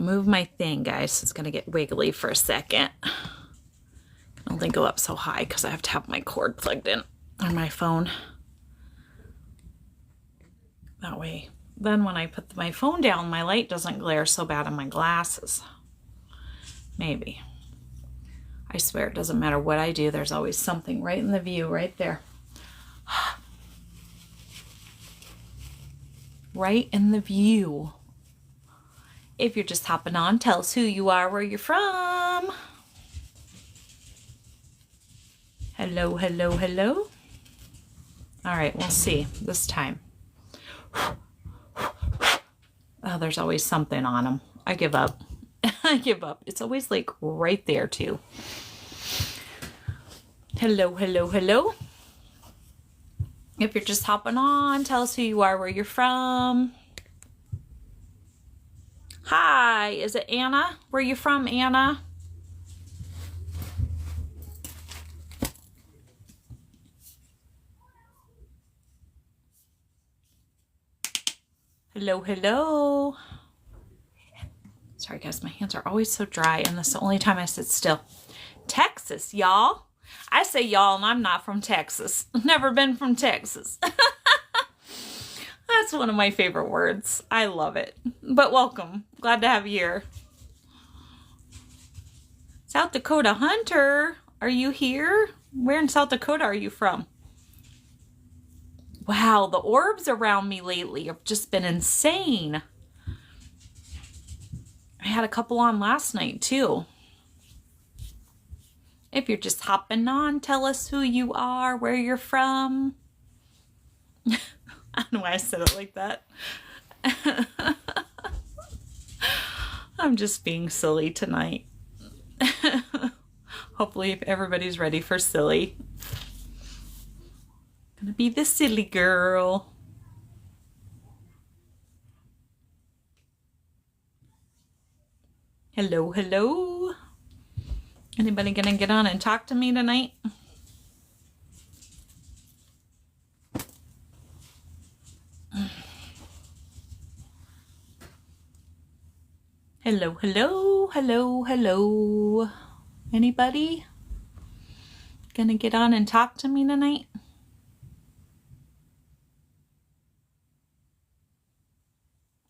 move my thing, guys. It's going to get wiggly for a second. I can only go up so high because I have to have my cord plugged in on my phone. That way, then when I put my phone down, my light doesn't glare so bad on my glasses. Maybe. I swear it doesn't matter what I do. There's always something right in the view right there. Right in the view. If you're just hopping on, tell us who you are, where you're from. Hello, hello, hello. All right, we'll see this time. Oh, there's always something on them. I give up. I give up. It's always like right there too. Hello, hello, hello. If you're just hopping on, tell us who you are, where you're from. Hi, is it Anna? Where you from, Anna? Hello, hello. Sorry, guys, my hands are always so dry, and that's the only time I sit still. Texas, y'all. I say y'all, and I'm not from Texas. Never been from Texas. That's one of my favorite words. I love it. But welcome. Glad to have you here. South Dakota Hunter, are you here? Where in South Dakota are you from? Wow, the orbs around me lately have just been insane. I had a couple on last night too. If you're just hopping on, tell us who you are, where you're from. I don't know why I said it like that. I'm just being silly tonight. Hopefully if everybody's ready for silly. Gonna be the silly girl. Hello, hello. Anybody gonna get on and talk to me tonight? Hello, hello, hello, hello. Anybody gonna get on and talk to me tonight?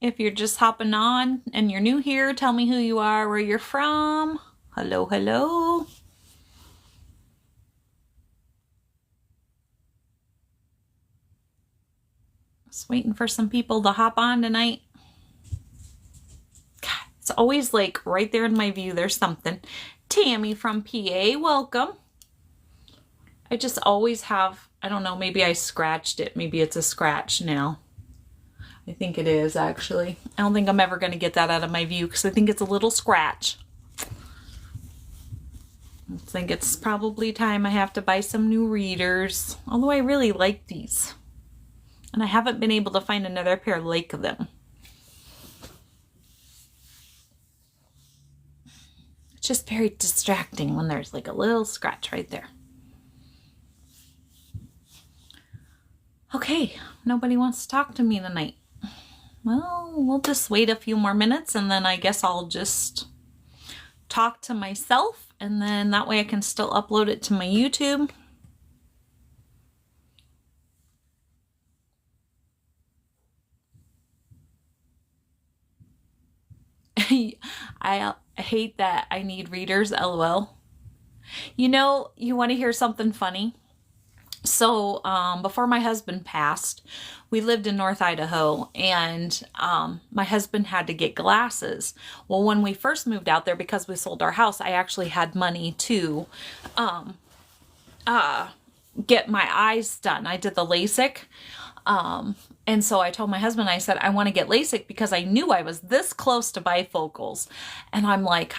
If you're just hopping on and you're new here, tell me who you are, where you're from. Hello, hello. Just waiting for some people to hop on tonight. God, it's always like right there in my view, there's something. Tammy from PA, welcome. I just always have, I don't know, maybe I scratched it. Maybe it's a scratch now. I think it is, actually. I don't think I'm ever going to get that out of my view because I think it's a little scratch. I think it's probably time I have to buy some new readers. Although I really like these. And I haven't been able to find another pair like them. It's just very distracting when there's like a little scratch right there. Okay, nobody wants to talk to me tonight. Well, we'll just wait a few more minutes and then I guess I'll just talk to myself and then that way I can still upload it to my YouTube. I hate that I need readers, LOL. You know, you want to hear something funny? So before my husband passed, we lived in North Idaho and my husband had to get glasses. Well, when we first moved out there, because we sold our house, I actually had money to get my eyes done. I did the LASIK. And so I told my husband, I said, I want to get LASIK because I knew I was this close to bifocals. And I'm like,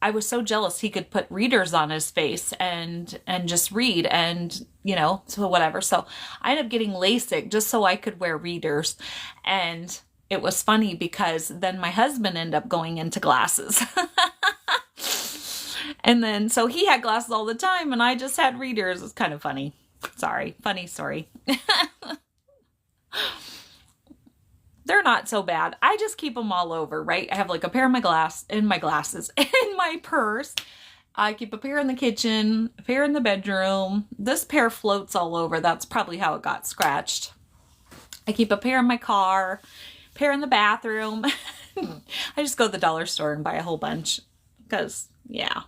I was so jealous he could put readers on his face and just read and, you know, so whatever. So I ended up getting LASIK just so I could wear readers. And it was funny because then my husband ended up going into glasses. And then, so he had glasses all the time and I just had readers. It's kind of funny. Sorry. Funny story. They're they're not so bad. I just keep them all over, right? I have like a pair in my glasses, in my purse. I keep a pair in the kitchen, a pair in the bedroom. This pair floats all over. That's probably how it got scratched. I keep a pair in my car, a pair in the bathroom. I just go to the dollar store and buy a whole bunch because, yeah.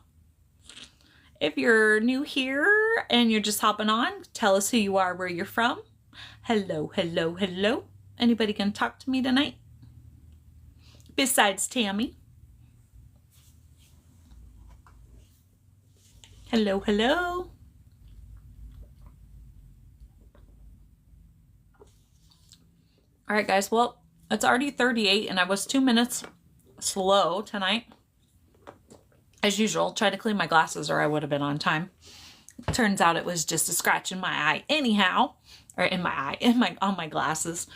If you're new here and you're just hopping on, tell us who you are, where you're from. Hello, hello, hello. Anybody can talk to me tonight? Besides Tammy. Hello, hello. All right, guys. Well, it's already 38 and I was 2 minutes slow tonight. As usual, tried to clean my glasses or I would have been on time. Turns out it was just a scratch in my eye anyhow. Or in my eye, on my glasses.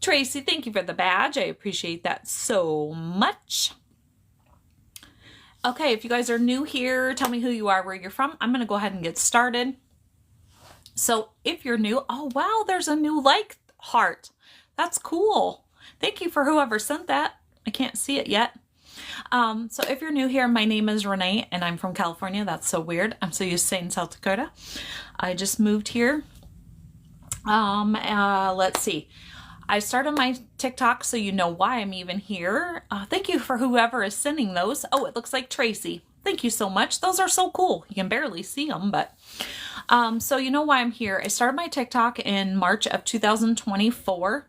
Tracy, thank you for the badge. I appreciate that so much. Okay, if you guys are new here, tell me who you are, where you're from. I'm going to go ahead and get started. So if you're new, oh wow, there's a new like heart. That's cool. Thank you for whoever sent that. I can't see it yet. So if you're new here, my name is Renee and I'm from California. That's so weird. I'm so used to saying South Dakota. I just moved here. Let's see. I started my TikTok so you know why I'm even here. Thank you for whoever is sending those. Oh, it looks like Tracy. Thank you so much. Those are so cool. You can barely see them, but so you know why I'm here. I started my TikTok in March of 2024.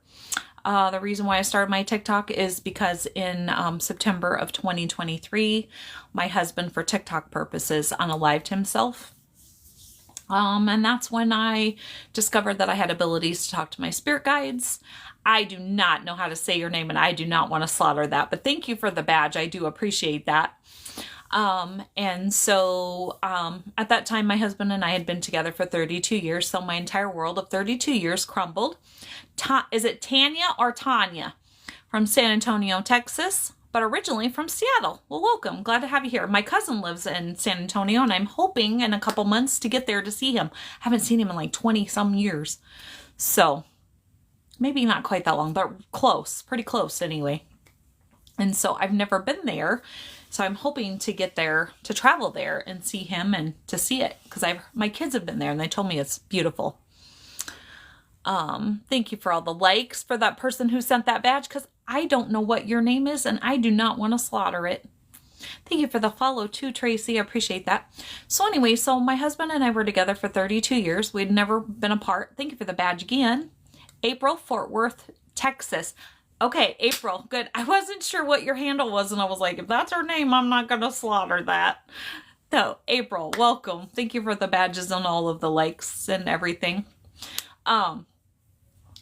The reason why I started my TikTok is because in September of 2023, my husband, for TikTok purposes, unalived himself. And that's when I discovered that I had abilities to talk to my spirit guides. I do not know how to say your name and I do not want to slaughter that, but thank you for the badge. I do appreciate that. And so at that time, my husband and I had been together for 32 years. So my entire world of 32 years crumbled. Is it Tanya or Tanya from San Antonio, Texas? But originally from Seattle. Well, welcome. Glad to have you here. My cousin lives in San Antonio, and I'm hoping in a couple months to get there to see him. Haven't seen him in like 20 some years. So maybe not quite that long, but close, pretty close anyway. And so I've never been there. So I'm hoping to get there, to travel there and see him and to see it. Because my kids have been there and they told me it's beautiful. Thank you for all the likes for that person who sent that badge, because I don't know what your name is and I do not want to slaughter it. Thank you for the follow too, Tracy. I appreciate that. So anyway, so my husband and I were together for 32 years. We'd never been apart. Thank you for the badge again. April, Fort Worth, Texas. Okay, April, good. I wasn't sure what your handle was and I was like, if that's her name, I'm not going to slaughter that. So April, welcome. Thank you for the badges and all of the likes and everything.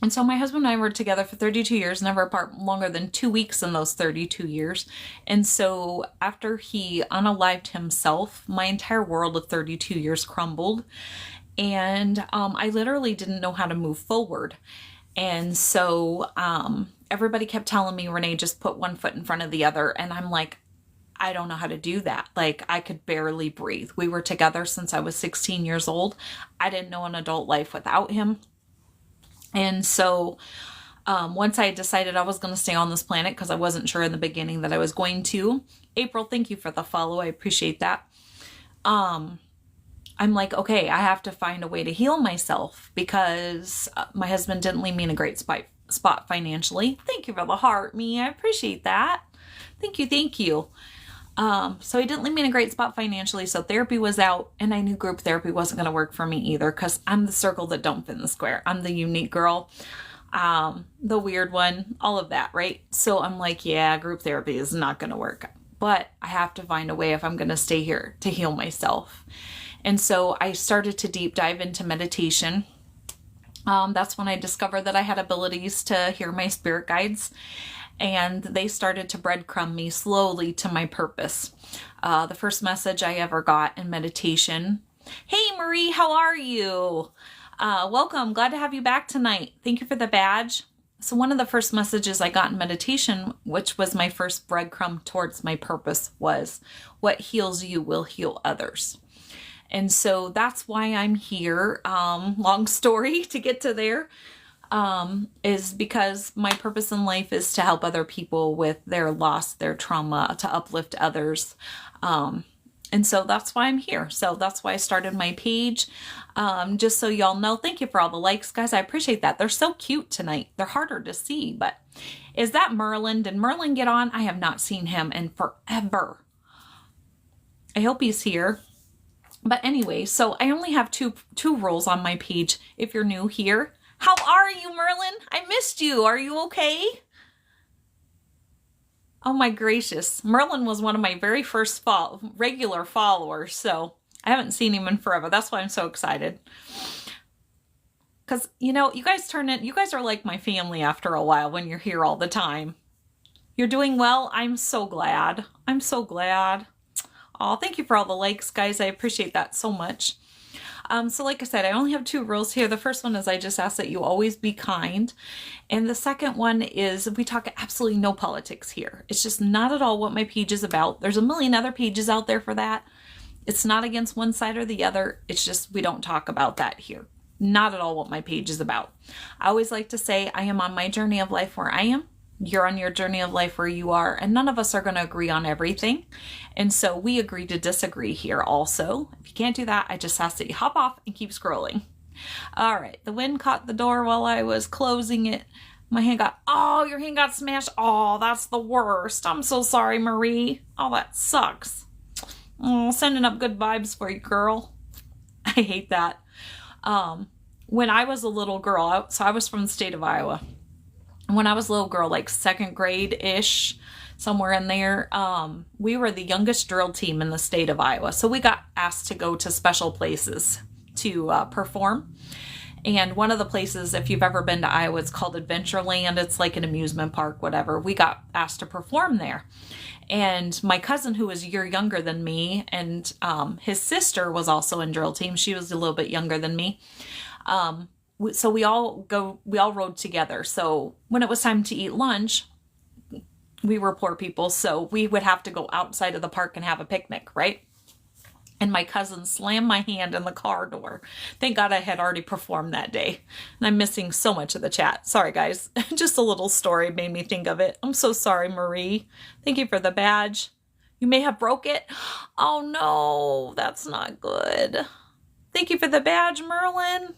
And so my husband and I were together for 32 years, never apart longer than 2 weeks in those 32 years. And so after he unalived himself, my entire world of 32 years crumbled. And I literally didn't know how to move forward. And so everybody kept telling me, Renee, just put one foot in front of the other. And I'm like, I don't know how to do that. Like, I could barely breathe. We were together since I was 16 years old. I didn't know an adult life without him. And so once I decided I was going to stay on this planet, because I wasn't sure in the beginning that I was going to. April, thank you for the follow. I appreciate that. I'm like, okay, I have to find a way to heal myself, because my husband didn't leave me in a great spot financially. Thank you for the heart, me. I appreciate that. Thank you. Thank you. So he didn't leave me in a great spot financially. So therapy was out, and I knew group therapy wasn't going to work for me either, because I'm the circle that don't fit in the square. I'm the unique girl, the weird one, all of that. Right. So I'm like, yeah, group therapy is not going to work, but I have to find a way if I'm going to stay here to heal myself. And so I started to deep dive into meditation. That's when I discovered that I had abilities to hear my spirit guides. And they started to breadcrumb me slowly to my purpose. The first message I ever got in meditation. Hey, Marie, how are you? Welcome. Glad to have you back tonight. Thank you for the badge. So one of the first messages I got in meditation, which was my first breadcrumb towards my purpose, was what heals you will heal others. And so that's why I'm here. Long story to get to there. is because my purpose in life is to help other people with their loss, their trauma, to uplift others. And so that's why I'm here. So that's why I started my page. Just so y'all know, thank you for all the likes, guys. I appreciate that. They're so cute tonight. They're harder to see, but is that Merlin? Did Merlin get on? I have not seen him in forever. I hope he's here. But anyway, so I only have two rules on my page. If you're new here, how are you, Merlin? I missed you. Are you okay? Oh my gracious. Merlin was one of my very first regular followers, so I haven't seen him in forever. That's why I'm so excited. Because, you know, you guys are like my family after a while when you're here all the time. You're doing well? I'm so glad. I'm so glad. Oh, thank you for all the likes, guys. I appreciate that so much. So like I said, I only have two rules here. The first one is I just ask that you always be kind. And the second one is we talk absolutely no politics here. It's just not at all what my page is about. There's a million other pages out there for that. It's not against one side or the other. It's just we don't talk about that here. Not at all what my page is about. I always like to say I am on my journey of life where I am. You're on your journey of life where you are, and none of us are going to agree on everything. And so we agree to disagree here also. If you can't do that, I just ask that you hop off and keep scrolling. All right. The wind caught the door while I was closing it. My hand your hand got smashed. Oh, that's the worst. I'm so sorry, Marie. Oh, that sucks. Oh, sending up good vibes for you, girl. I hate that. When I was a little girl, so I was from the state of Iowa. When I was a little girl, like second grade-ish, somewhere in there, we were the youngest drill team in the state of Iowa. So we got asked to go to special places to perform. And one of the places, if you've ever been to Iowa, it's called Adventureland. It's like an amusement park, whatever. We got asked to perform there. And my cousin, who was a year younger than me, and his sister was also in drill team. She was a little bit younger than me. So we all rode together. So when it was time to eat lunch, we were poor people, so we would have to go outside of the park and have a picnic, right? And my cousin slammed my hand in the car door. Thank God I had already performed that day. And I'm missing so much of the chat. Sorry, guys. Just a little story made me think of it. I'm so sorry, Marie. Thank you for the badge. You may have broke it. Oh, no. That's not good. Thank you for the badge, Merlin.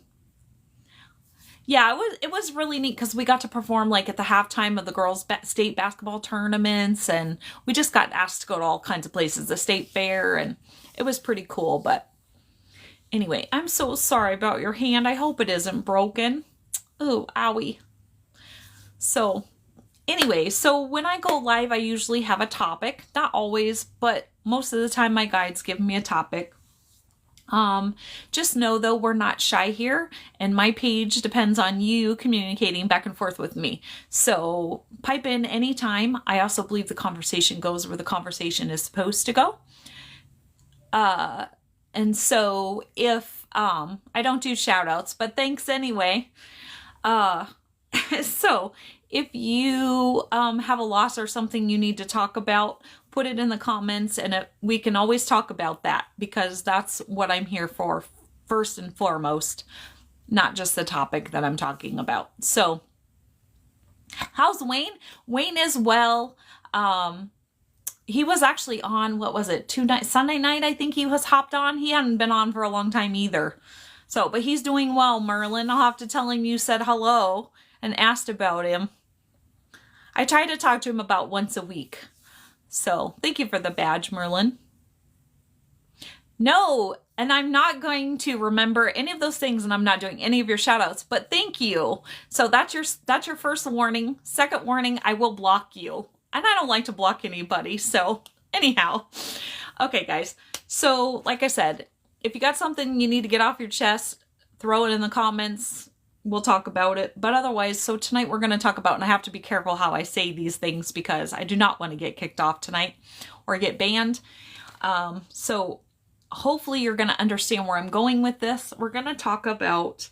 Yeah, it was really neat because we got to perform like at the halftime of the girls' state basketball tournaments, and we just got asked to go to all kinds of places, the state fair, and it was pretty cool. But anyway, I'm so sorry about your hand. I hope it isn't broken. Oh, owie. So anyway, so when I go live, I usually have a topic. Not always, but most of the time my guides give me a topic. Just know though, we're not shy here, and my page depends on you communicating back and forth with me. So pipe in anytime. I also believe the conversation goes where the conversation is supposed to go. And so if, I don't do shout outs, but thanks anyway. So if you, have a loss or something you need to talk about, put it in the comments, and we can always talk about that, because that's what I'm here for first and foremost, not just the topic that I'm talking about. So how's Wayne? Wayne is well. He was actually on, what was it, Sunday night, I think he was hopped on. He hadn't been on for a long time either. So, but he's doing well, Merlin. I'll have to tell him you said hello and asked about him. I try to talk to him about once a week. So thank you for the badge, Merlin. No, and I'm not going to remember any of those things, and I'm not doing any of your shout outs, but thank you. So that's your first warning. Second warning, I will block you. And I don't like to block anybody. So anyhow, okay, guys. So like I said, if you got something you need to get off your chest, throw it in the comments. We'll talk about it. But otherwise, so tonight we're going to talk about, and I have to be careful how I say these things because I do not want to get kicked off tonight or get banned. So hopefully you're going to understand where I'm going with this. We're going to talk about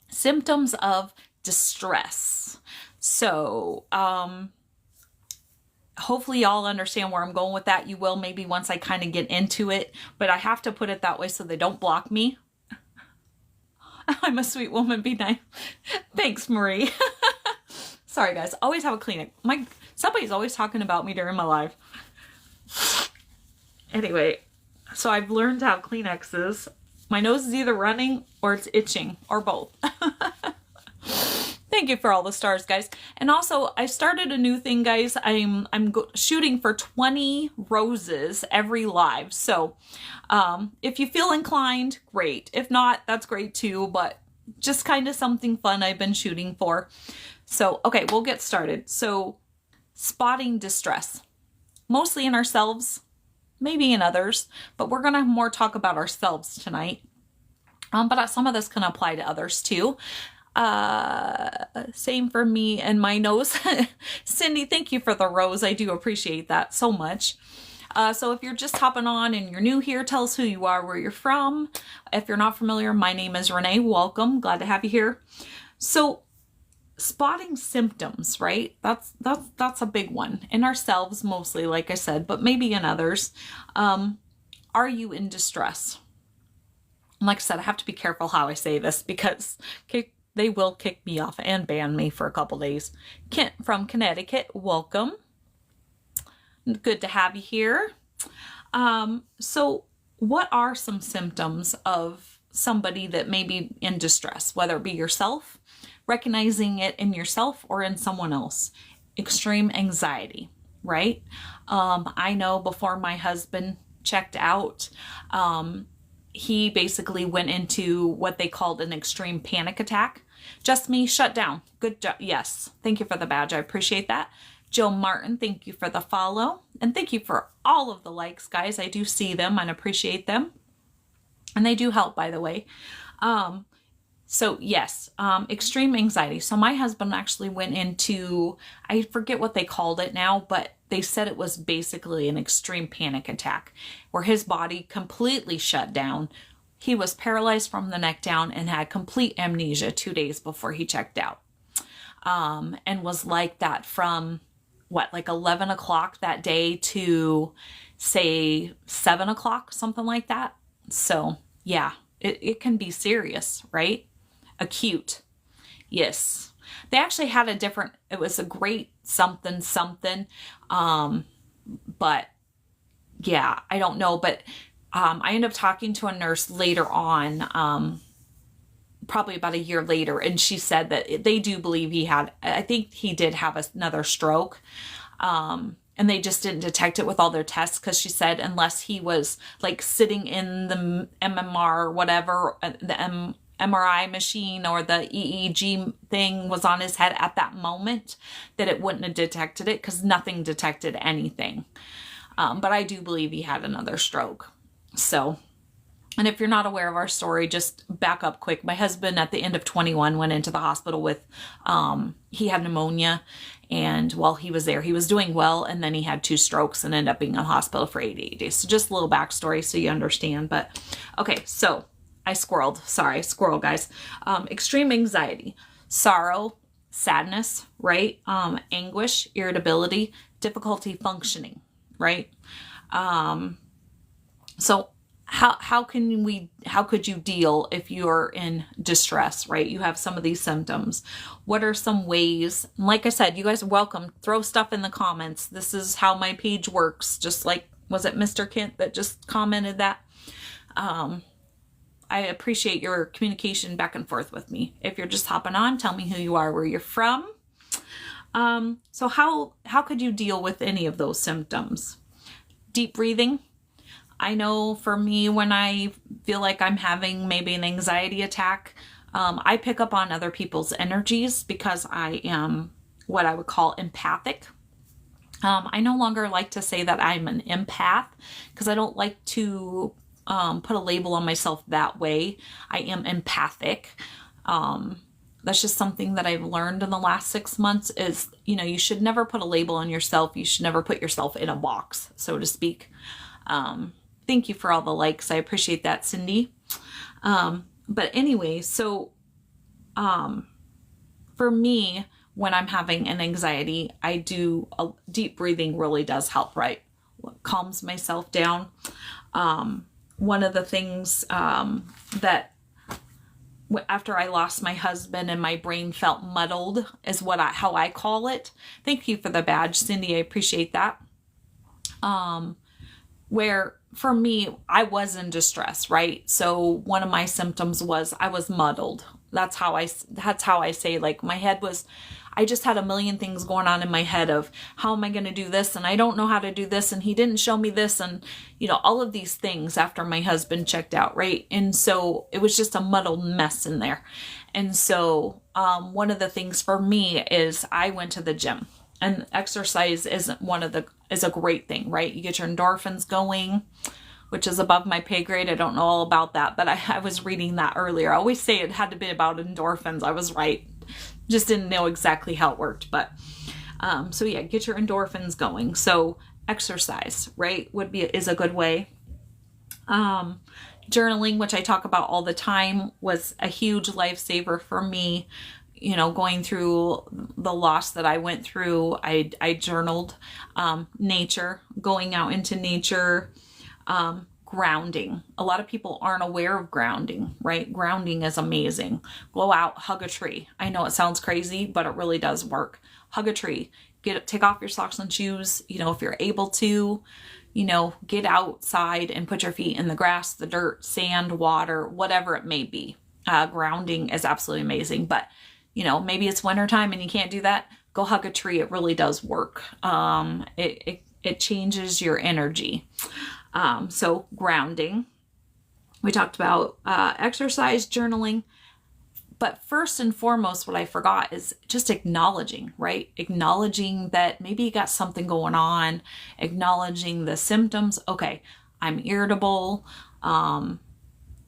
symptoms of distress. So hopefully y'all understand where I'm going with that. You will maybe once I kind of get into it, but I have to put it that way so they don't block me. I'm a sweet woman, be nice. Thanks, Marie. Sorry, guys. Always have a Kleenex. Somebody's always talking about me during my live. Anyway, so I've learned to have Kleenexes. My nose is either running or it's itching or both. Thank you for all the stars, guys. And also, I started a new thing, guys. I'm shooting for 20 roses every live. So if you feel inclined, great. If not, that's great too. But just kind of something fun I've been shooting for. So, okay, we'll get started. So, spotting distress. Mostly in ourselves, maybe in others. But we're going to more talk about ourselves tonight. But some of this can apply to others too. Same for me and my nose. Cindy, thank you for the rose. I do appreciate that so much. So if you're just hopping on and you're new here, tell us who you are, where you're from. If you're not familiar, my name is Renee. Welcome. Glad to have you here. So spotting symptoms, right? That's a big one in ourselves mostly, like I said, but maybe in others. Are you in distress? And like I said, I have to be careful how I say this because they will kick me off and ban me for a couple days. Kent from Connecticut, welcome. Good to have you here. So what are some symptoms of somebody that may be in distress, whether it be yourself, recognizing it in yourself or in someone else? Extreme anxiety, right? I know before my husband checked out, he basically went into what they called an extreme panic attack. Just me, shut down. Good job. Yes. Thank you for the badge. I appreciate that. Jill Martin, thank you for the follow. And thank you for all of the likes, guys. I do see them and appreciate them. And they do help, by the way. So yes, extreme anxiety. So my husband actually went into, I forget what they called it now, but they said it was basically an extreme panic attack where his body completely shut down. He was paralyzed from the neck down and had complete amnesia 2 days before he checked out. And was like that from like 11 o'clock that day to say 7 o'clock, something like that. So yeah, it can be serious, right? Acute. Yes. They actually had it was a great something. But yeah, I don't know. But I ended up talking to a nurse later on, probably about a year later. And she said that they do believe I think he did have another stroke. And they just didn't detect it with all their tests because she said unless he was like sitting in the MMR or whatever, the MRI machine or the EEG thing was on his head at that moment, that it wouldn't have detected it because nothing detected anything. But I do believe he had another stroke. So, and if you're not aware of our story, just back up quick. My husband at the end of 21 went into the hospital with, he had pneumonia, and while he was there, he was doing well, and then he had 2 strokes and ended up being in the hospital for 88 days. So just a little backstory so you understand. But okay, so I squirreled. Sorry, squirrel, guys. Extreme anxiety, sorrow, sadness, right? Anguish, irritability, difficulty functioning, right? So how could you deal if you're in distress, right? You have some of these symptoms. What are some ways? Like I said, you guys are welcome. Throw stuff in the comments. This is how my page works. Just like, was it Mr. Kent that just commented that? I appreciate your communication back and forth with me. If you're just hopping on, tell me who you are, where you're from. So how could you deal with any of those symptoms? Deep breathing. I know for me, when I feel like I'm having maybe an anxiety attack, I pick up on other people's energies because I am what I would call empathic. I no longer like to say that I'm an empath because I don't like to put a label on myself that way. I am empathic. That's just something that I've learned in the last 6 months is, you should never put a label on yourself. You should never put yourself in a box, so to speak. Thank you for all the likes. I appreciate that, Cindy. But anyway, so for me, when I'm having an anxiety, I do deep breathing really does help, right? Calms myself down. One of the things that after I lost my husband and my brain felt muddled is how I call it. Thank you for the badge, Cindy. I appreciate that. Where for me, I was in distress, right? So one of my symptoms was I was muddled. That's how I say, like, my head was, I just had a million things going on in my head of how am I going to do this? And I don't know how to do this. And he didn't show me this. And, all of these things after my husband checked out. Right. And so it was just a muddled mess in there. And so, one of the things for me is I went to the gym, and exercise is a great thing, right? You get your endorphins going, which is above my pay grade. I don't know all about that, but I was reading that earlier. I always say it had to be about endorphins. I was right. Just didn't know exactly how it worked. But so yeah, get your endorphins going. So exercise, right, is a good way. Journaling, which I talk about all the time, was a huge lifesaver for me. Going through the loss that I went through, I journaled. Nature, going out into nature. Grounding. A lot of people aren't aware of grounding, right? Grounding is amazing. Go out, hug a tree. I know it sounds crazy, but it really does work. Hug a tree. Take off your socks and shoes, if you're able to, get outside and put your feet in the grass, the dirt, sand, water, whatever it may be. Grounding is absolutely amazing, but maybe it's wintertime and you can't do that. Go hug a tree. It really does work. It changes your energy. So grounding, we talked about, exercise, journaling, but first and foremost, what I forgot is just acknowledging, right? Acknowledging that maybe you got something going on, acknowledging the symptoms. Okay, I'm irritable, and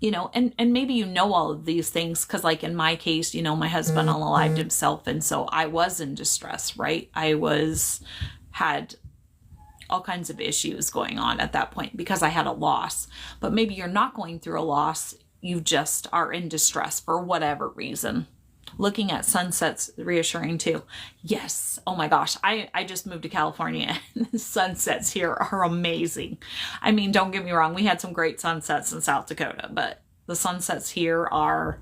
maybe all of these things, because like in my case, my husband unalived himself, and so I was in distress, right? Had all kinds of issues going on at that point because I had a loss. But maybe you're not going through a loss, you just are in distress for whatever reason. Looking at sunsets, reassuring too. Yes. Oh my gosh. I just moved to California and the sunsets here are amazing. I mean, don't get me wrong. We had some great sunsets in South Dakota, but the sunsets here are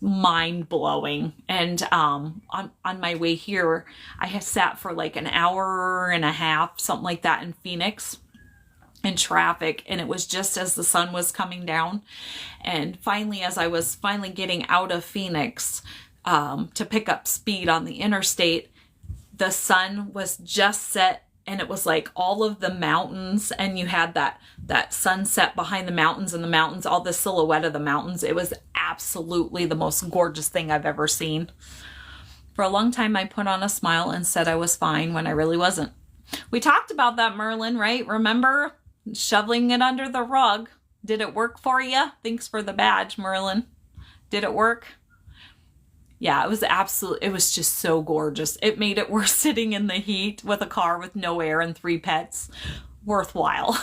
mind-blowing. And on my way here, I had sat for like an hour and a half, something like that, in Phoenix in traffic, and it was just as the sun was coming down. And finally, as I was finally getting out of Phoenix to pick up speed on the interstate, the sun was just set, and it was like all of the mountains, and you had that sunset behind the mountains, and the mountains, all the silhouette of the mountains. It was absolutely the most gorgeous thing I've ever seen. For a long time, I put on a smile and said I was fine when I really wasn't. We talked about that, Merlin, right? Remember shoveling it under the rug? Did it work for you? Thanks for the badge, Merlin. Did it work? Yeah, it was just so gorgeous. It made it worth sitting in the heat with a car with no air and 3 pets. Worthwhile.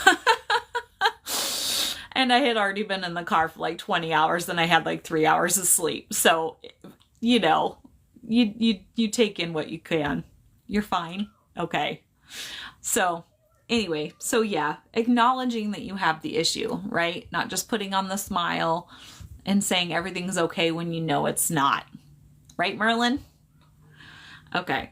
And I had already been in the car for like 20 hours and I had like 3 hours of sleep. So, you take in what you can. You're fine. Okay. So anyway, yeah, acknowledging that you have the issue, right? Not just putting on the smile and saying everything's okay when you know it's not. Right, Merlin? Okay.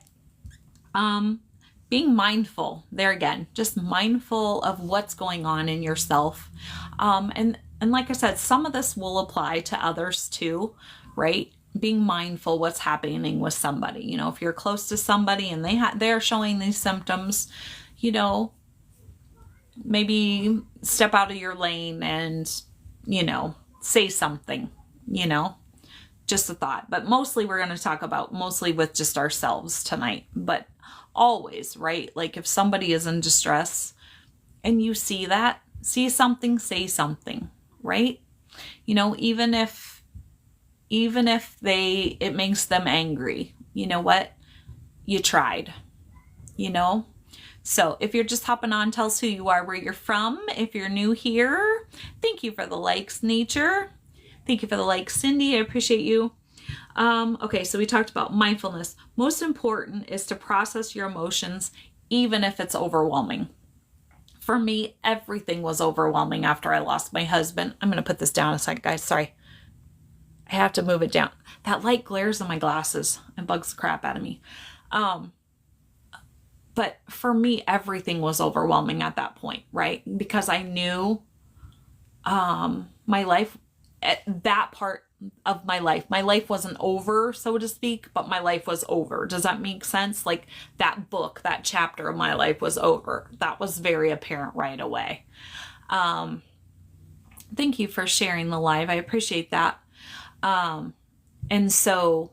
Being mindful, there again, just mindful of what's going on in yourself. And like I said, some of this will apply to others too, right? Being mindful what's happening with somebody. If you're close to somebody and they're showing these symptoms, maybe step out of your lane and, say something, just a thought. But mostly we're going to talk about with just ourselves tonight. But always, right? Like if somebody is in distress and you see something, say something, right? Even if it makes them angry, you know what? You tried, So if you're just hopping on, tell us who you are, where you're from. If you're new here, thank you for the likes, Nature. Thank you for the likes, Cindy. I appreciate you. Okay, so we talked about mindfulness. Most important is to process your emotions, even if it's overwhelming. For me, everything was overwhelming after I lost my husband. I'm going to put this down a second, guys. Sorry. I have to move it down. That light glares in my glasses and bugs the crap out of me. But for me, everything was overwhelming at that point, right? Because I knew my life, at that part of my life wasn't over, so to speak, but my life was over. Does that make sense? Like that book, that chapter of my life was over. That was very apparent right away. Thank you for sharing the live. I appreciate that. And so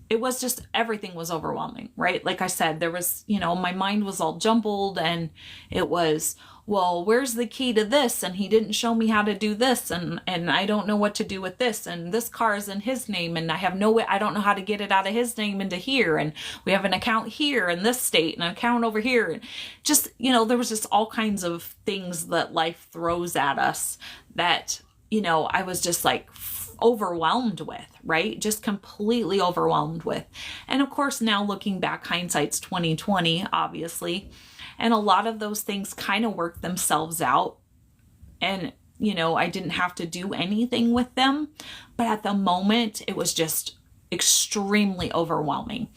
it was just, everything was overwhelming, right? Like I said, there was, my mind was all jumbled, and it was, well, where's the key to this? And he didn't show me how to do this. And I don't know what to do with this. And this car is in his name, and I have no way, I don't know how to get it out of his name into here. And we have an account here in this state and an account over here. And just, there was just all kinds of things that life throws at us that, I was just like overwhelmed with, right? Just completely overwhelmed with. And of course, now looking back, hindsight's 2020, obviously. And a lot of those things kind of work themselves out. And, I didn't have to do anything with them. But at the moment, it was just extremely overwhelming.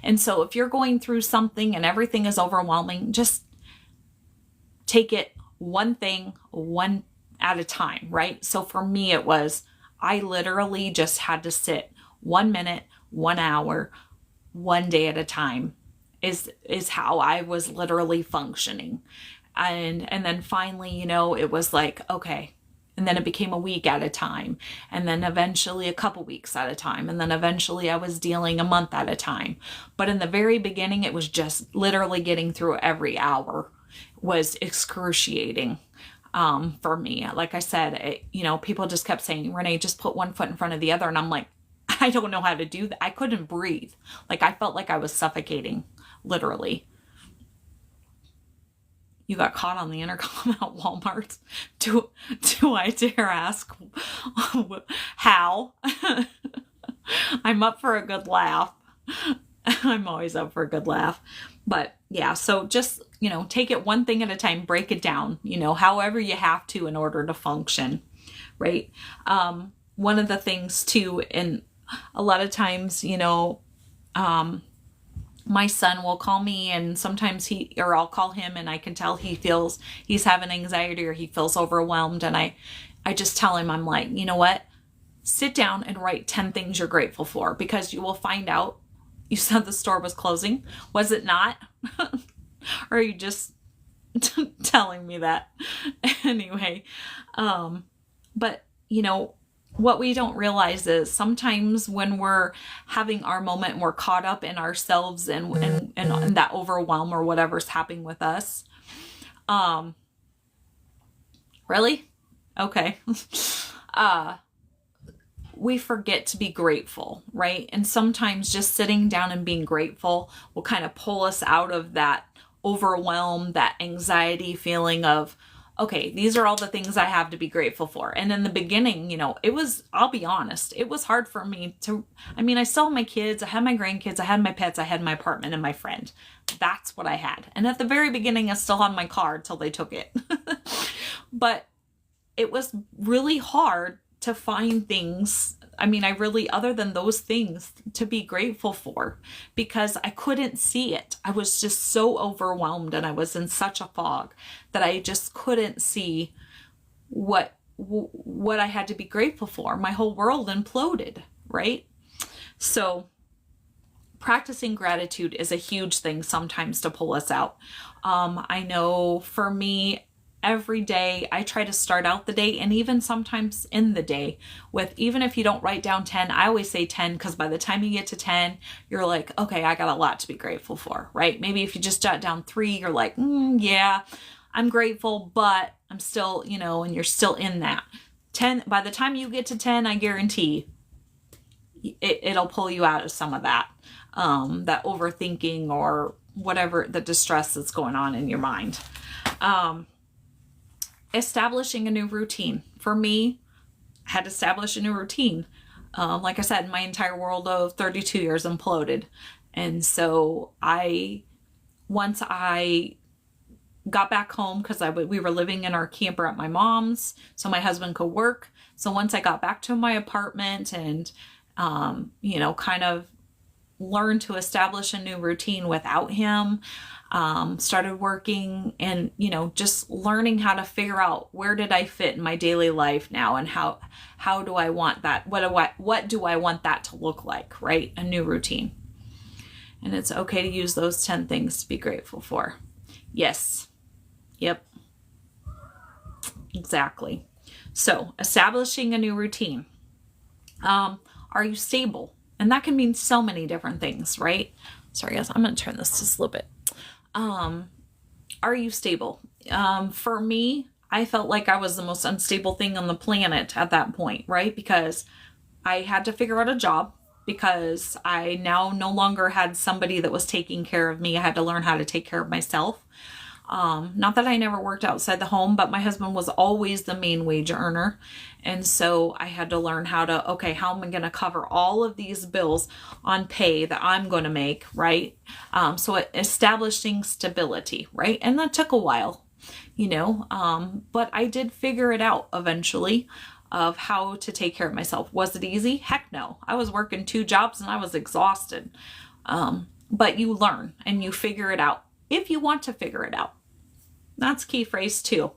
And so if you're going through something and everything is overwhelming, just take it one thing, one at a time, right? So for me, it was, I literally just had to sit 1 minute, 1 hour, 1 day at a time is how I was literally functioning. And then finally, it was like, okay. And then it became a week at a time. And then eventually a couple weeks at a time. And then eventually I was dealing a month at a time. But in the very beginning, it was just literally getting through every hour was excruciating. For me, like I said, people just kept saying, Renee, just put one foot in front of the other. And I'm like, I don't know how to do that. I couldn't breathe. Like I felt like I was suffocating, literally. You got caught on the intercom at Walmart. Do I dare ask how? I'm up for a good laugh. I'm always up for a good laugh. But yeah, so just, take it one thing at a time, break it down, however you have to in order to function, right? One of the things too, and a lot of times, my son will call me, and sometimes I'll call him, and I can tell he's having anxiety or he feels overwhelmed. And I just tell him, I'm like, you know what? Sit down and write 10 things you're grateful for, because you will find out. You said the store was closing. Was it not? Or are you just telling me that? Anyway, but what we don't realize is sometimes when we're having our moment and we're caught up in ourselves and that overwhelm or whatever's happening with us. Really? Okay. We forget to be grateful, right? And sometimes just sitting down and being grateful will kind of pull us out of that overwhelm, that anxiety feeling of, okay, these are all the things I have to be grateful for. And in the beginning, I'll be honest, it was hard for me I still have my kids, I had my grandkids, I had my pets, I had my apartment and my friend. That's what I had. And at the very beginning, I still had my car till they took it. But it was really hard to find things, other than those things, to be grateful for, because I couldn't see it. I was just so overwhelmed, and I was in such a fog that I just couldn't see what I had to be grateful for. My whole world imploded, right? So practicing gratitude is a huge thing sometimes to pull us out. I know for me, every day I try to start out the day, and even sometimes in the day, with, even if you don't write down 10, I always say 10, because by the time you get to 10, you're like, okay, I got a lot to be grateful for, right? Maybe if you just jot down 3, you're like, yeah, I'm grateful, but I'm still, and you're still in that. 10, by the time you get to 10, I guarantee it'll pull you out of some of that, that overthinking or whatever the distress that's going on in your mind. Establishing a new routine. For me, I had to establish a new routine. Like I said, my entire world of 32 years imploded. And so once I got back home because we were living in our camper at my mom's, so my husband could work. So once I got back to my apartment and, kind of learned to establish a new routine without him, started working and, just learning how to figure out where did I fit in my daily life now and how do I want that? What do I want that to look like, right? A new routine. And it's okay to use those 10 things to be grateful for. Yes. Yep. Exactly. So establishing a new routine. Are you stable? And that can mean so many different things, right? Sorry, guys, I'm going to turn this just a little bit. Are you stable? For me, I felt like I was the most unstable thing on the planet at that point, right? Because I had to figure out a job because I now no longer had somebody that was taking care of me. I had to learn how to take care of myself. Not that I never worked outside the home, but my husband was always the main wage earner. And so I had to learn how am I going to cover all of these bills on pay that I'm going to make, right? So establishing stability, right? And that took a while, but I did figure it out eventually of how to take care of myself. Was it easy? Heck no. I was working 2 jobs and I was exhausted. But you learn and you figure it out if you want to figure it out. That's key phrase 2.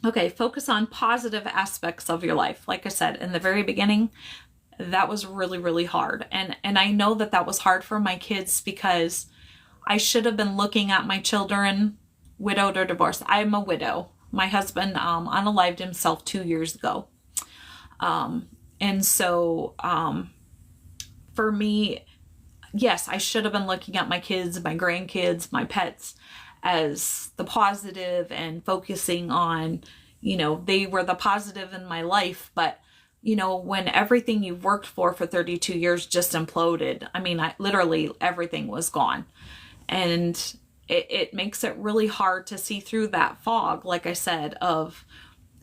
Okay, focus on positive aspects of your life. Like I said, in the very beginning, that was really, really hard. And I know that was hard for my kids because I should have been looking at my children, widowed or divorced. I'm a widow. My husband unalived himself 2 years ago. And so for me, yes, I should have been looking at my kids, my grandkids, my pets as the positive and focusing on, they were the positive in my life. But, when everything you've worked for 32 years just imploded, literally everything was gone. And it makes it really hard to see through that fog, like I said, of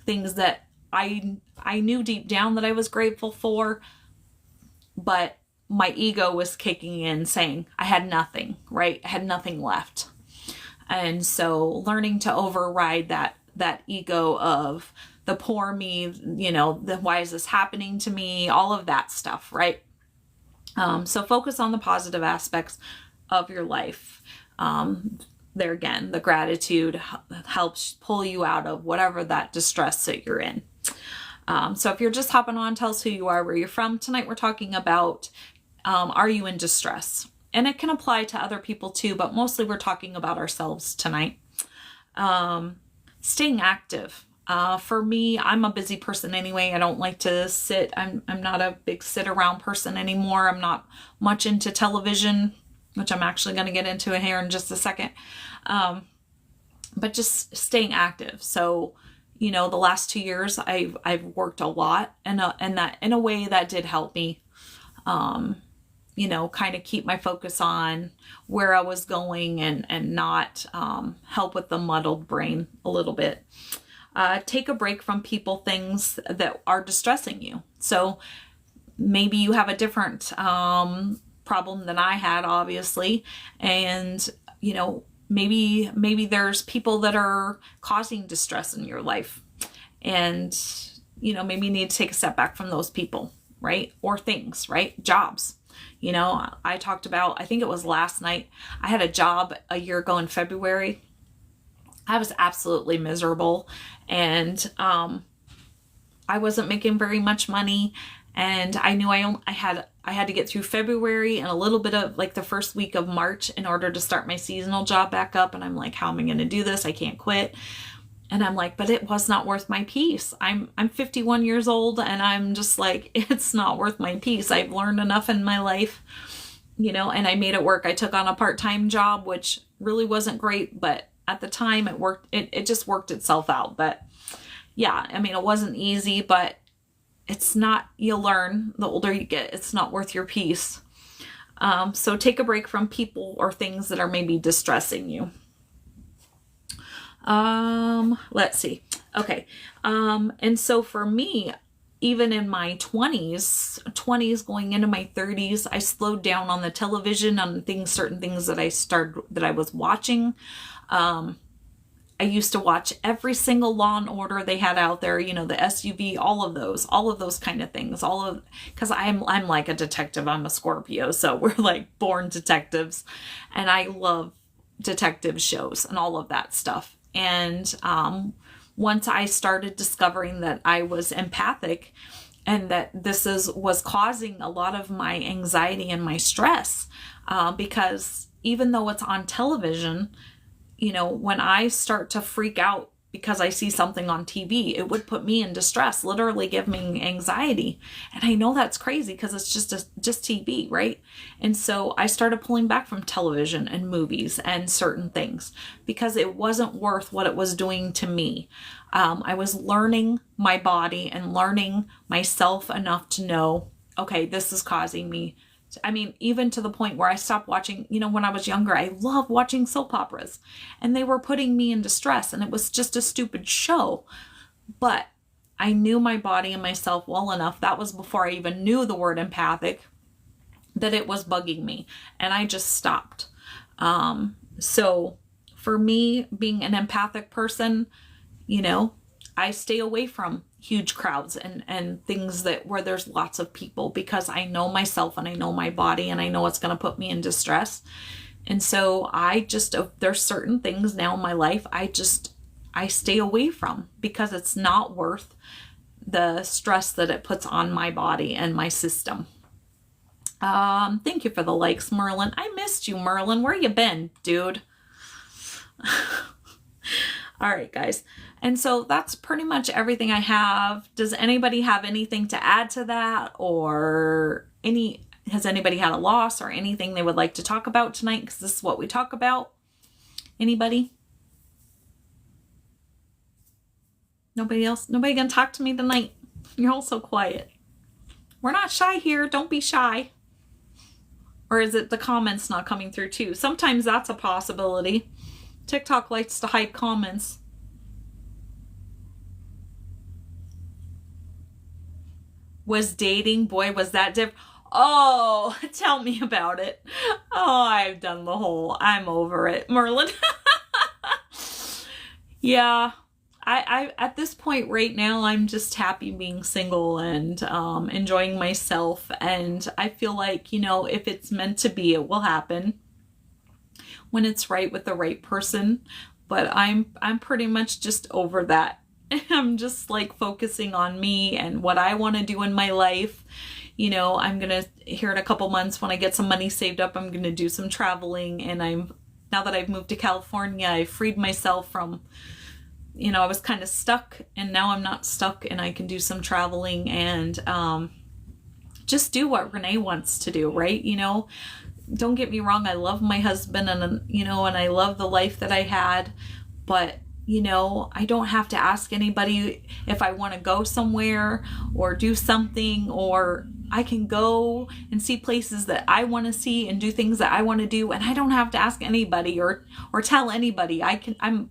things that I knew deep down that I was grateful for, but my ego was kicking in saying I had nothing, right? I had nothing left. And so learning to override that ego of the poor me, why is this happening to me? All of that stuff, right? So focus on the positive aspects of your life. There again, the gratitude helps pull you out of whatever that distress that you're in. So if you're just hopping on, tell us who you are, where you're from. Tonight we're talking about, are you in distress? And it can apply to other people too, but mostly we're talking about ourselves tonight. Staying active. For me, I'm a busy person anyway. I don't like to sit. I'm not a big sit around person anymore. I'm not much into television, which I'm actually going to get into here in just a second. But just staying active. So, the last 2 years I've worked a lot and that in a way that did help me, kind of keep my focus on where I was going and not, help with the muddled brain a little bit. Take a break from people, things that are distressing you. So maybe you have a different, problem than I had, obviously. And, maybe there's people that are causing distress in your life and, maybe you need to take a step back from those people, right? Or things, right? Jobs. I talked about, I think it was last night, I had a job a year ago in February. I was absolutely miserable and, I wasn't making very much money. And I knew I had to get through February and a little bit of like the first week of March in order to start my seasonal job back up. And I'm like, how am I going to do this? I can't quit. And I'm like, but it was not worth my peace. I'm 51 years old and I'm just like, it's not worth my peace. I've learned enough in my life, and I made it work. I took on a part-time job, which really wasn't great, but at the time it worked. It just worked itself out. But yeah, it wasn't easy, but it's not, you learn the older you get, it's not worth your peace. So take a break from people or things that are maybe distressing you. Let's see. Okay. And so for me, even in my 20s going into my 30s, I slowed down on the television, on certain things that I was watching. I used to watch every single Law and Order they had out there, you know, the SUV, all of those kind of things, because I'm like a detective. I'm a Scorpio, so we're like born detectives, and I love detective shows and all of that stuff. And once I started discovering that I was empathic, and that this was causing a lot of my anxiety and my stress, because even though it's on television, you know, when I start to freak out because I see something on TV, it would put me in distress, literally give me anxiety. And I know that's crazy because it's just TV, right? And so I started pulling back from television and movies and certain things because it wasn't worth what it was doing to me. I was learning my body and learning myself enough to know, okay, this is causing me. I mean, even to the point where I stopped watching, you know, when I was younger, I loved watching soap operas, and they were putting me in distress, and it was just a stupid show. But I knew my body and myself well enough. That was before I even knew the word empathic, that it was bugging me, and I just stopped. So for me, being an empathic person, you know, I stay away from huge crowds and things where there's lots of people, because I know myself and I know my body and I know it's going to put me in distress. And so there's certain things now in my life I stay away from, because it's not worth the stress that it puts on my body and my system. Thank you for the likes, Merlin. I missed you, Merlin. Where you been, dude? All right, guys. And so that's pretty much everything I have. Does anybody have anything to add to that, or has anybody had a loss or anything they would like to talk about tonight? Because this is what we talk about. Anybody? Nobody else? Nobody gonna talk to me tonight? You're all so quiet. We're not shy here. Don't be shy. Or is it the comments not coming through too? Sometimes that's a possibility. TikTok likes to hide comments. Was dating, boy, was that different. Oh, tell me about it. Oh, I'm over it, Merlin. Yeah, I at this point right now, I'm just happy being single and enjoying myself. And I feel like, you know, if it's meant to be, it will happen when it's right with the right person. But I'm pretty much just over that. I'm just like focusing on me and what I want to do in my life. You know, I'm going to, here in a couple months when I get some money saved up, I'm going to do some traveling. And now that I've moved to California, I freed myself from, you know, I was kind of stuck, and now I'm not stuck, and I can do some traveling and just do what Renee wants to do, right? You know, don't get me wrong. I love my husband and, you know, and I love the life that I had, but you know, I don't have to ask anybody if I want to go somewhere or do something, or I can go and see places that I want to see and do things that I want to do. And I don't have to ask anybody or tell anybody. I'm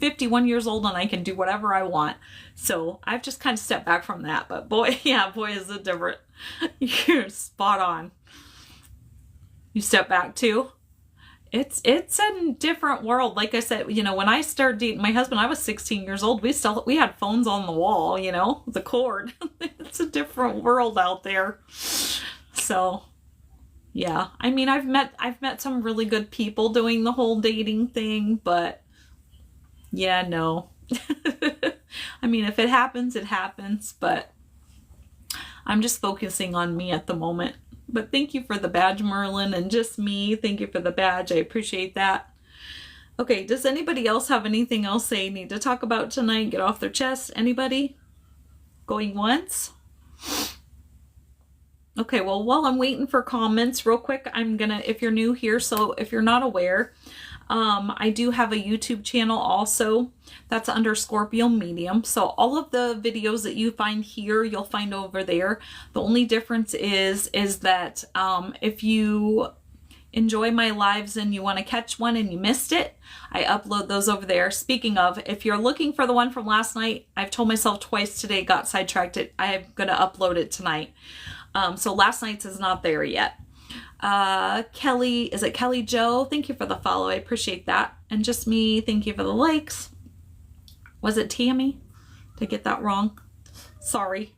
51 years old and I can do whatever I want. So I've just kind of stepped back from that, but boy, is it different. You're spot on. You step back too. It's a different world. Like I said, you know, when I started dating my husband, I was 16 years old. We had phones on the wall, you know, the cord. It's a different world out there. So, yeah. I mean, I've met some really good people doing the whole dating thing, but yeah, no. I mean, if it happens, it happens, but I'm just focusing on me at the moment. But thank you for the badge, Merlin, and just me. Thank you for the badge. I appreciate that. Okay, does anybody else have anything else they need to talk about tonight? Get off their chest? Anybody? Going once? Okay, well, while I'm waiting for comments, real quick, if you're new here, so if you're not aware, I do have a YouTube channel also that's under Scorpio Medium. So all of the videos that you find here, you'll find over there. The only difference is that if you enjoy my lives and you want to catch one and you missed it, I upload those over there. Speaking of, if you're looking for the one from last night, I've told myself twice today, got sidetracked. I'm going to upload it tonight. So last night's is not there yet. Kelly, is it Kelly Joe? Thank you for the follow. I appreciate that. And just me, thank you for the likes. Was it Tammy? Did I get that wrong? Sorry.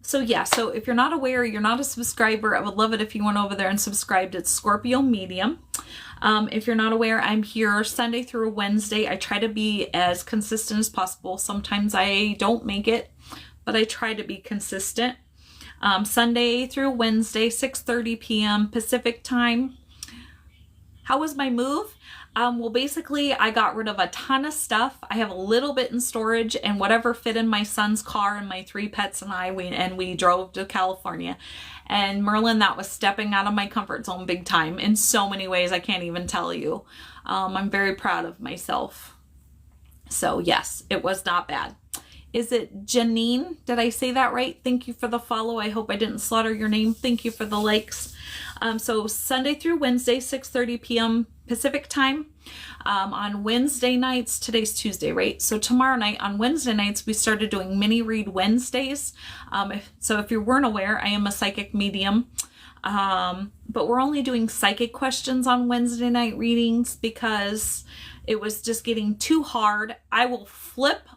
So yeah, so if you're not aware, you're not a subscriber, I would love it if you went over there and subscribed. It's Scorpio Medium. If you're not aware, I'm here Sunday through Wednesday. I try to be as consistent as possible. Sometimes I don't make it, but I try to be consistent. Sunday through Wednesday, 6:30 p.m. Pacific time. How was my move? Well, basically, I got rid of a ton of stuff. I have a little bit in storage, and whatever fit in my son's car and my 3 pets and we drove to California. And Merlin, that was stepping out of my comfort zone big time in so many ways I can't even tell you. I'm very proud of myself. So yes, it was not bad. Is it Janine? Did I say that right? Thank you for the follow. I hope I didn't slaughter your name. Thank you for the likes. So Sunday through Wednesday, 6:30 p.m. Pacific time. On Wednesday nights, today's Tuesday, right? So tomorrow night on Wednesday nights, we started doing mini read Wednesdays. So if you weren't aware, I am a psychic medium. But we're only doing psychic questions on Wednesday night readings because it was just getting too hard. I will flip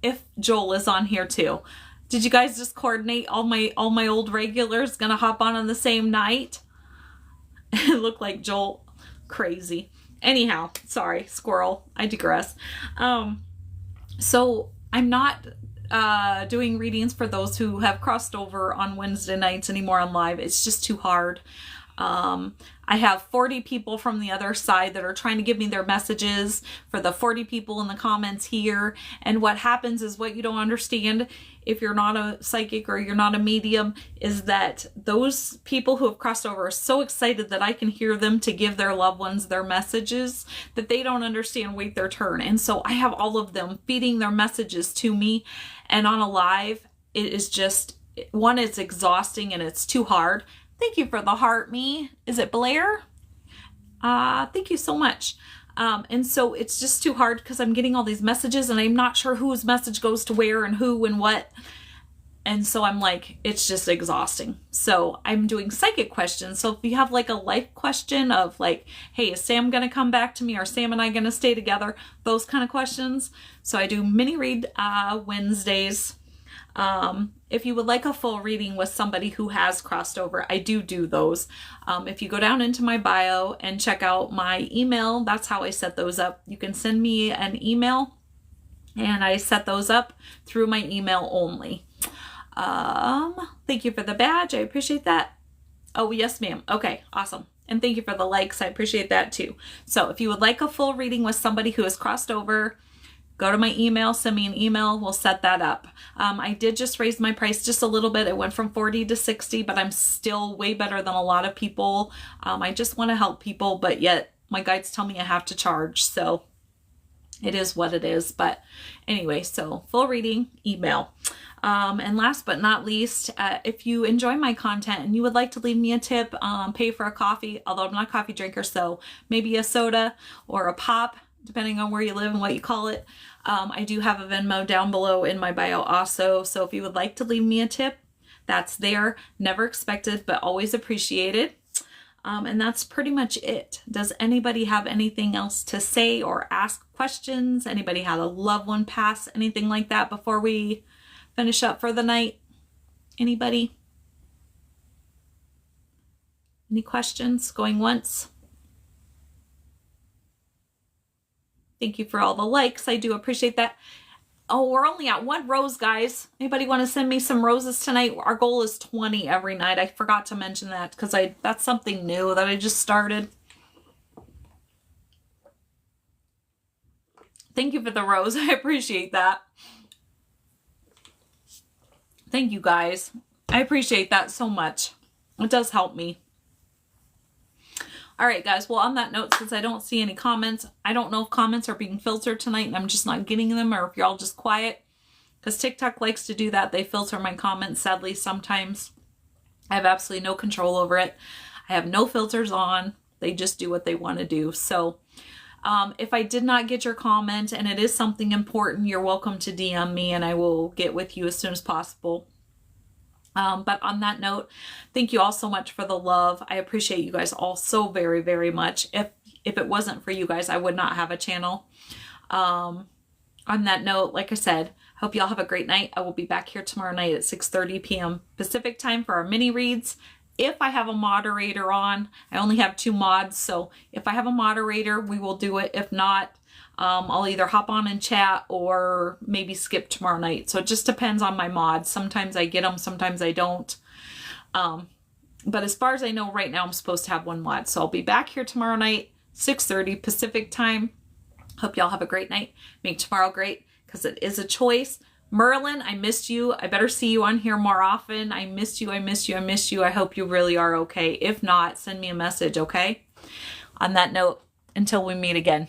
if Joel is on here too. Did you guys just coordinate all my old regulars gonna hop on the same night? It looked like Joel. Crazy. Anyhow, sorry, squirrel. I digress. So I'm not doing readings for those who have crossed over on Wednesday nights anymore on live. It's just too hard. I have 40 people from the other side that are trying to give me their messages for the 40 people in the comments here. And what happens is, what you don't understand if you're not a psychic or you're not a medium, is that those people who have crossed over are so excited that I can hear them to give their loved ones their messages that they don't understand wait their turn. And so I have all of them feeding their messages to me, and on a live, it is just, one, it's exhausting and it's too hard. Thank you for the heart, me. Is it Blair? Thank you so much. And so it's just too hard because I'm getting all these messages and I'm not sure whose message goes to where and who and what. And so I'm like, it's just exhausting. So I'm doing psychic questions. So if you have like a life question of like, hey, is Sam going to come back to me? Or Sam and I going to stay together? Those kind of questions. So I do mini read Wednesdays. If you would like a full reading with somebody who has crossed over, I do those. If you go down into my bio and check out my email, that's how I set those up. You can send me an email and I set those up through my email only. Thank you for the badge. I appreciate that. Oh, yes, ma'am. Okay, awesome. And thank you for the likes. I appreciate that too. So if you would like a full reading with somebody who has crossed over, go to my email, send me an email, we'll set that up. I did just raise my price just a little bit. It went from 40 to 60, but I'm still way better than a lot of people. I just want to help people, but yet my guides tell me I have to charge. So it is what it is. But anyway, so full reading, email. And last but not least, if you enjoy my content and you would like to leave me a tip, pay for a coffee, although I'm not a coffee drinker, so maybe a soda or a pop, depending on where you live and what you call it. I do have a Venmo down below in my bio also. So if you would like to leave me a tip, that's there. Never expected, but always appreciated. And that's pretty much it. Does anybody have anything else to say or ask questions? Anybody had a loved one pass? Anything like that before we finish up for the night? Anybody? Any questions? Going once? Thank you for all the likes. I do appreciate that. Oh, we're only at 1 rose, guys. Anybody want to send me some roses tonight? Our goal is 20 every night. I forgot to mention that because that's something new that I just started. Thank you for the rose. I appreciate that. Thank you, guys. I appreciate that so much. It does help me. All right, guys. Well, on that note, since I don't see any comments, I don't know if comments are being filtered tonight and I'm just not getting them, or if you're all just quiet, because TikTok likes to do that. They filter my comments, sadly, sometimes. I have absolutely no control over it. I have no filters on. They just do what they want to do. So if I did not get your comment and it is something important, you're welcome to DM me and I will get with you as soon as possible. But on that note, thank you all so much for the love. I appreciate you guys all so very, very much. If it wasn't for you guys, I would not have a channel. On that note, like I said, hope y'all have a great night. I will be back here tomorrow night at 6:30 p.m. Pacific time for our mini reads. If I have a moderator on, I only have 2 mods, so if I have a moderator, we will do it. If not, I'll either hop on and chat or maybe skip tomorrow night. So it just depends on my mods. Sometimes I get them, sometimes I don't. But as far as I know right now, I'm supposed to have 1 mod. So I'll be back here tomorrow night, 6:30 Pacific time. Hope y'all have a great night. Make tomorrow great, because it is a choice. Merlin, I missed you. I better see you on here more often. I missed you. I missed you. I missed you. I hope you really are okay. If not, send me a message, okay? On that note, until we meet again.